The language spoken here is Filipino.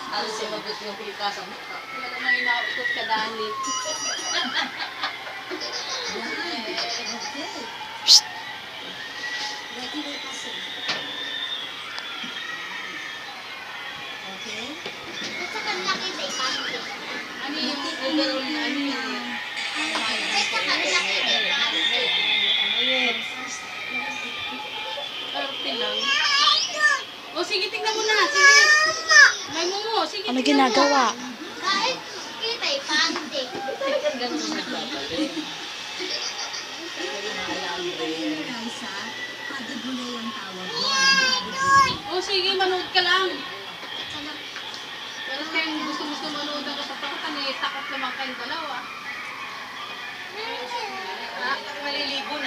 Alas siya mabot yung pika sa mukha. Wala namang inaukot ka dali. Okay? Sa kanila kita ipasok. Ano yung overall na ano yung Sa kanila kita ipasok. Arte lang. O sige, tingnan mo na. Sige. May mumu. Sige, Ano tingnan mo. ginagawa? Kahit kita ipasok. Ganun na nagbabalik. Raisa, padagulay ang tawag doon. O sige, manood ka lang. Pero kayong gusto manood ng kapapakatan eh, takot naman kayong dalawa. Maliligo na.